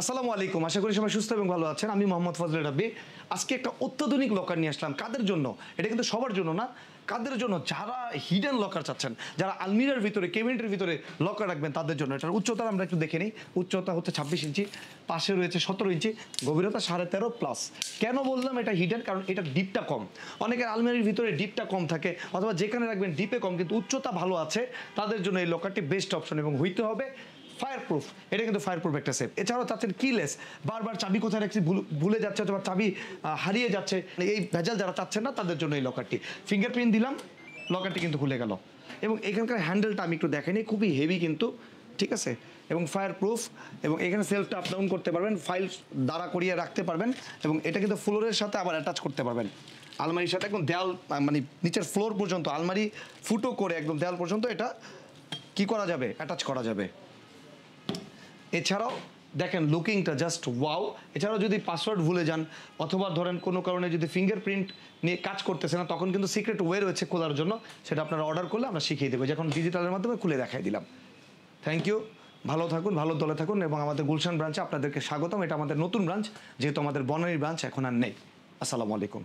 আসসালামু আলাইকুম, আশা করি সবাই সুস্থ এবং ভালো আছেন। আমি মোহাম্মদ ফজলে রাব্বি। আজকে একটা অত্যাধুনিক লকার নিয়ে আসলাম। কাদের জন্য? এটা কিন্তু সবার জন্য না, কাদের জন্য? যারা হিডেন লকার চাচ্ছেন, যারা আলমিরার ভিতরে, ক্যাবিনেটের ভিতরে লকার রাখবেন তাদের জন্য। এটার উচ্চতা আমরা একটু দেখে নিই। উচ্চতা হচ্ছে 26 ইঞ্চি, পাশে রয়েছে 17 ইঞ্চি, গভীরতা 13.5 প্লাস। কেন বললাম এটা হিডেন? কারণ এটা ডিপটা কম। অনেকের আলমিরার ভিতরে ডিপটা কম থাকে, অথবা যেখানে রাখবেন ডিপে কম কিন্তু উচ্চতা ভালো আছে, তাদের জন্য এই লকারটি বেস্ট অপশন। এবং হইতে হবে ফায়ার প্রুফ। এটা কিন্তু ফায়ার প্রুফ একটা সেফ। এছাড়াও চাচ্ছেন কিলেস, বারবার চাবি কোথায় রাখছি ভুলে যাচ্ছে অথবা চাবি হারিয়ে যাচ্ছে, এই ভেজাল যারা চাচ্ছেন না তাদের জন্য এই লকারটি। ফিঙ্গারপ্রিন্ট দিলাম, লকারটি কিন্তু খুলে গেল। এবং এখানকার হ্যান্ডেলটা আমি একটু দেখাইনি, খুবই হেভি কিন্তু, ঠিক আছে। এবং ফায়ার প্রুফ, এবং এখানে সেলফটা আপ ডাউন করতে পারবেন, ফাইল দাঁড়া করিয়ে রাখতে পারবেন, এবং এটা কিন্তু ফ্লোরের সাথে আবার অ্যাটাচ করতে পারবেন। আলমারির সাথে একদম দেয়াল, মানে নিচের ফ্লোর পর্যন্ত, আলমারি ফুটো করে একদম দেয়াল পর্যন্ত এটা কি করা যাবে, অ্যাটাচ করা যাবে। এছাড়াও দেখেন লুকিংটা জাস্ট ওয়াও। এছাড়াও যদি পাসওয়ার্ড ভুলে যান, অথবা ধরেন কোনো কারণে যদি ফিঙ্গারপ্রিন্ট নিয়ে কাজ করতেছে না, তখন কিন্তু সিক্রেট ওয়ে রয়েছে খোলার জন্য, সেটা আপনারা অর্ডার করলে আমরা শিখিয়ে দেবো। যখন ডিজিটালের মাধ্যমে খুলে দেখাই দিলাম। থ্যাংক ইউ, ভালো থাকুন, ভালো দলে থাকুন, এবং আমাদের গুলশান ব্রাঞ্চে আপনাদেরকে স্বাগতম। এটা আমাদের নতুন ব্রাঞ্চ, যেহেতু আমাদের বনানীর ব্রাঞ্চ এখন আর নেই। আসসালামু আলাইকুম।